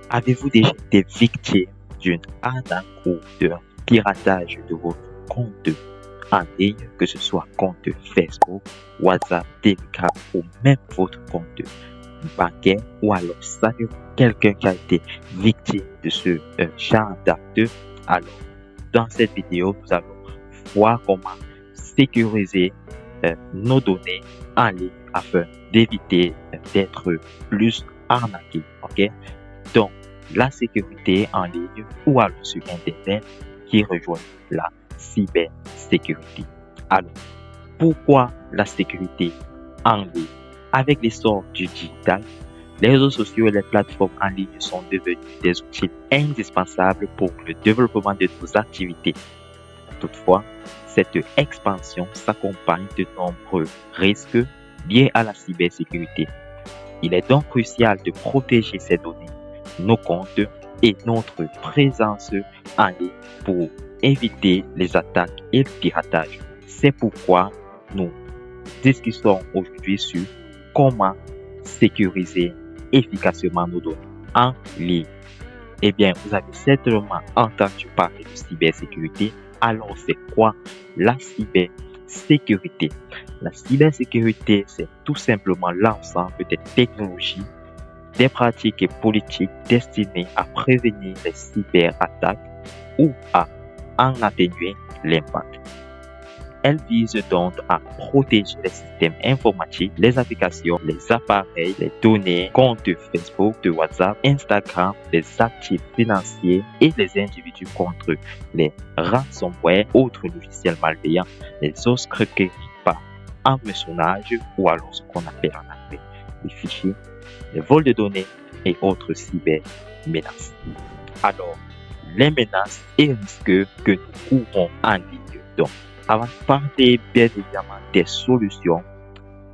Avez-vous déjà été victime d'une arnaque ou d'un piratage de votre compte en ligne, que ce soit compte Facebook, WhatsApp, Telegram ou même votre compte bancaire, ou alors savez-vous quelqu'un qui a été victime de ce genre d'acte? Alors, dans cette vidéo, nous allons voir comment sécuriser nos données en ligne afin d'éviter d'être plus arnaqué. Ok? Donc, la sécurité en ligne ou alors sur Internet qui rejoint la cybersécurité. Alors, pourquoi la sécurité en ligne? Avec l'essor du digital, les réseaux sociaux et les plateformes en ligne sont devenus des outils indispensables pour le développement de nos activités. Toutefois, cette expansion s'accompagne de nombreux risques liés à la cybersécurité. Il est donc crucial de protéger ces données, nos comptes et notre présence en ligne pour éviter les attaques et le piratage. C'est pourquoi nous discutons aujourd'hui sur comment sécuriser efficacement nos données en ligne. Eh bien, vous avez certainement entendu parler de cybersécurité. Alors, c'est quoi la cybersécurité? La cybersécurité, c'est tout simplement l'ensemble des technologies, des pratiques et politiques destinées à prévenir les cyberattaques ou à en atténuer l'impact. Elle vise donc à protéger les systèmes informatiques, les applications, les appareils, les données, comptes Facebook, de WhatsApp, Instagram, les actifs financiers et les individus contre les ransomware, autres logiciels malveillants, les escroqueries par hameçonnage ou alors ce qu'on appelle en anglais les phishing, les vols de données et autres cybermenaces. Alors, les menaces et risques que nous courons en ligne. Donc, avant de parler bien évidemment des solutions,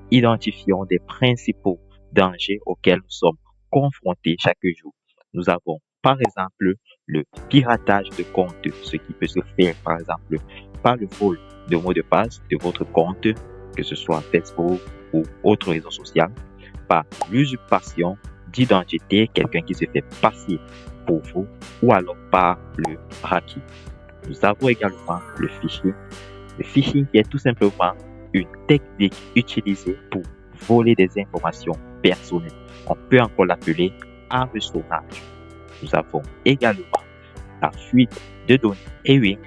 identifions des principaux dangers auxquels nous sommes confrontés chaque jour. Nous avons par exemple le piratage de compte, ce qui peut se faire par exemple par le vol de mots de passe de votre compte, que ce soit Facebook ou autre réseau social, par l'usurpation d'identité, quelqu'un qui se fait passer pour vous, ou alors par le hacking. Nous avons également le phishing. Le phishing est tout simplement une technique utilisée pour voler des informations personnelles. On peut encore l'appeler hameçonnage. Nous avons également la fuite de données. Et oui,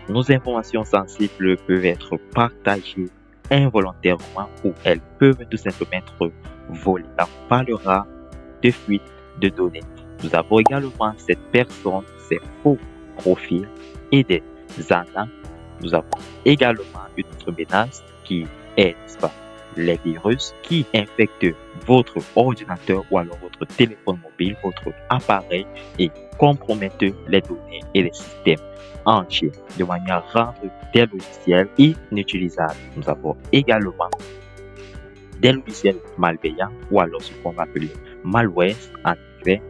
nos informations sensibles peuvent être partagées involontairement ou elles peuvent tout simplement être volées. On parlera de fuite de données. Nous avons également cette personne, ces faux profils et des arnaques. Nous avons également une autre menace qui est, les virus qui infectent votre ordinateur ou alors votre téléphone mobile, votre appareil et compromettent les données et les systèmes entiers de manière à rendre des logiciels inutilisables. Nous avons également des logiciels malveillants ou alors ce qu'on va appeler malware en anglais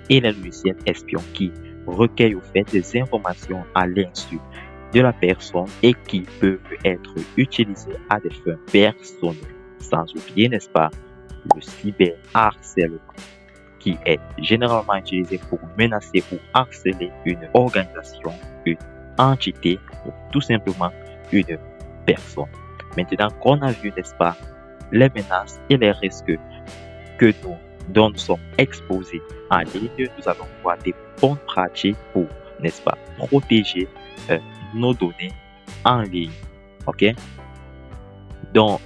et les logiciels espions qui recueillent au fait des informations à l'insu de la personne et qui peuvent être utilisés à des fins personnelles. Sans oublier, n'est-ce pas, le cyberharcèlement qui est généralement utilisé pour menacer ou harceler une organisation, une entité ou tout simplement une personne. Maintenant qu'on a vu, n'est-ce pas, les menaces et les risques que dont nous sommes exposés en ligne, nous allons voir des bonnes pratiques pour, n'est-ce pas, protéger nos données en ligne. Ok? Donc,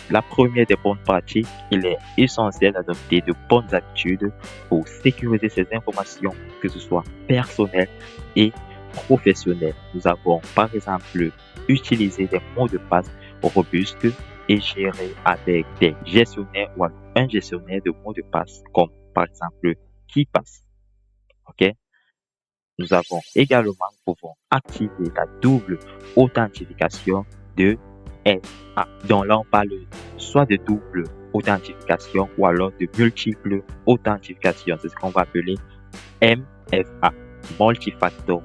la première des bonnes pratiques, il est essentiel d'adopter de bonnes habitudes pour sécuriser ces informations, que ce soit personnelles et professionnelles. Nous avons par exemple utilisé des mots de passe robustes et gérés avec des gestionnaires ou un gestionnaire de mots de passe comme par exemple KeePass. Ok? Nous avons également, nous pouvons activer la double authentification de FA. Donc là, on parle soit de double authentification ou alors de multiple authentification. C'est ce qu'on va appeler MFA, Multifactor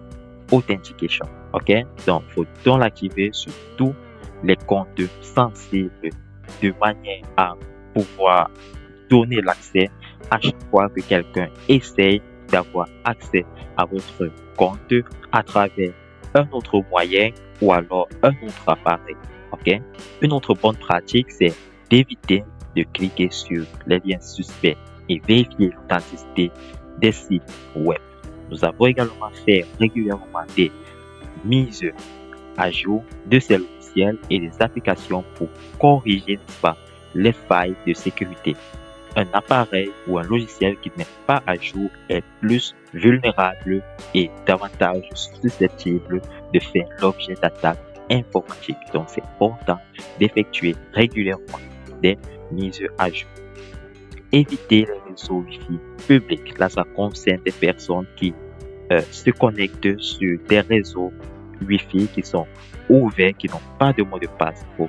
Authentication. Ok? Donc, il faut donc l'activer sur tous les comptes sensibles de manière à pouvoir donner l'accès à chaque fois que quelqu'un essaye d'avoir accès à votre compte à travers un autre moyen ou alors un autre appareil. OK? Une autre bonne pratique, c'est d'éviter de cliquer sur les liens suspects et vérifier l'authenticité des sites web. Nous avons également fait régulièrement des mises à jour de ces logiciels et des applications pour corriger, n'est-ce pas, les failles de sécurité. Un appareil ou un logiciel qui n'est pas à jour est plus vulnérable et davantage susceptible de faire l'objet d'attaques informatiques. Donc, c'est important d'effectuer régulièrement des mises à jour. Éviter les réseaux Wi-Fi publics. Là, ça concerne des personnes qui se connectent sur des réseaux Wi-Fi qui sont ouverts, qui n'ont pas de mot de passe. Faut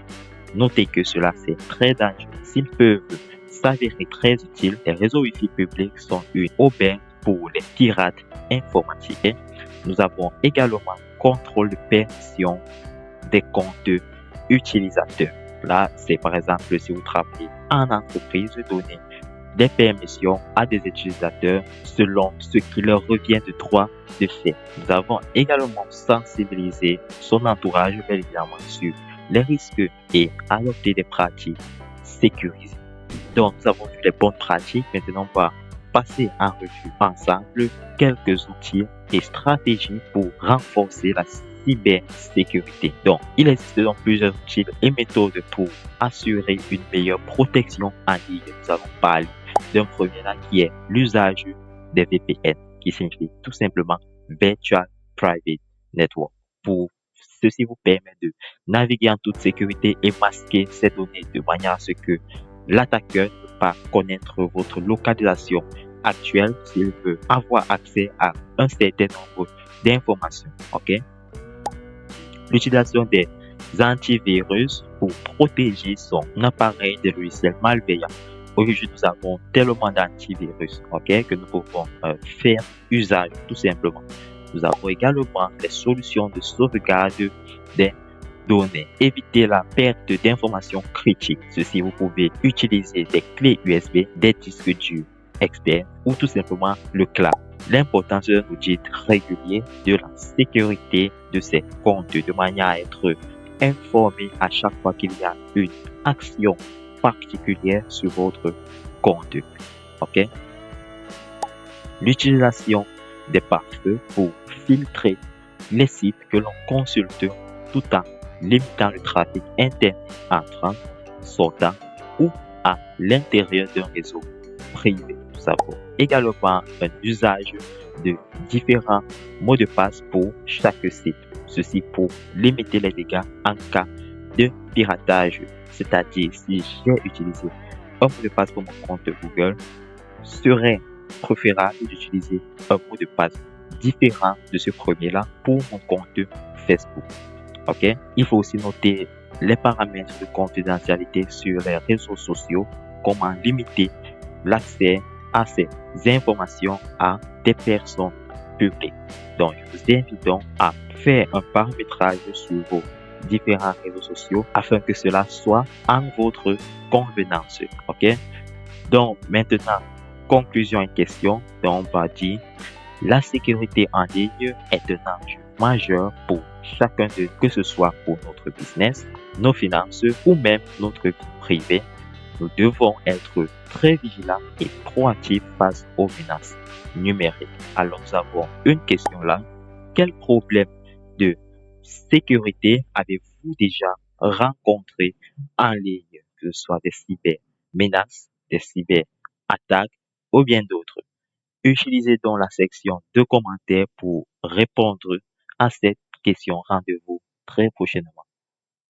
noter que cela, c'est très dangereux. S'ils peuvent s'avérer très utiles, les réseaux Wi-Fi publics sont une aubaine pour les pirates informatiques. Nous avons également contrôle de permission des comptes utilisateurs. Là, c'est par exemple si vous travaillez en entreprise, donner des permissions à des utilisateurs selon ce qui leur revient de droit de fait. Nous avons également sensibilisé son entourage, bien évidemment, sur les risques et adopter des pratiques sécurisées. Donc, nous avons vu les bonnes pratiques. Maintenant, on va passer en revue ensemble quelques outils et stratégies pour renforcer la cybersécurité. Donc, il existe donc plusieurs outils et méthodes pour assurer une meilleure protection en ligne. Nous allons parler d'un premier là qui est l'usage des VPN, qui signifie tout simplement Virtual Private Network. Pour ceci vous permet de naviguer en toute sécurité et masquer ces données de manière à ce que l'attaqueur ne peut pas connaître votre localisation actuelle s'il veut avoir accès à un certain nombre d'informations. OK? L'utilisation des antivirus pour protéger son appareil des logiciels malveillants. Aujourd'hui, nous avons tellement d'antivirus, OK, que nous pouvons faire usage tout simplement. Nous avons également les solutions de sauvegarde des données. Éviter la perte d'informations critiques. Ceci, vous pouvez utiliser des clés USB, des disques durs externes ou tout simplement le cloud. L'importance d'un audit régulier de la sécurité de ces comptes de manière à être informé à chaque fois qu'il y a une action particulière sur votre compte. OK? L'utilisation des pare-feux pour filtrer les sites que l'on consulte tout en limitant le trafic internet entrant, sortant ou à l'intérieur d'un réseau privé. Nous avons également un usage de différents mots de passe pour chaque site. Ceci pour limiter les dégâts en cas de piratage. C'est-à-dire, si j'ai utilisé un mot de passe pour mon compte Google, serait préférable d'utiliser un mot de passe différent de ce premier-là pour mon compte Facebook. OK? Il faut aussi noter les paramètres de confidentialité sur les réseaux sociaux, comment limiter l'accès à ces informations à des personnes publiques. Donc, je vous invite donc à faire un paramétrage sur vos différents réseaux sociaux afin que cela soit en votre convenance. OK? Donc, maintenant, conclusion et question. Donc, on va dire la sécurité en ligne est un enjeu majeur pour chacun de nous, que ce soit pour notre business, nos finances ou même notre vie privée. Nous devons être très vigilants et proactifs face aux menaces numériques. Alors, nous avons une question là. Quel problème de sécurité avez-vous déjà rencontré en ligne, que ce soit des cyber-menaces, des cyber-attaques ou bien d'autres? Utilisez donc la section de commentaires pour répondre à cette question. Rendez-vous très prochainement.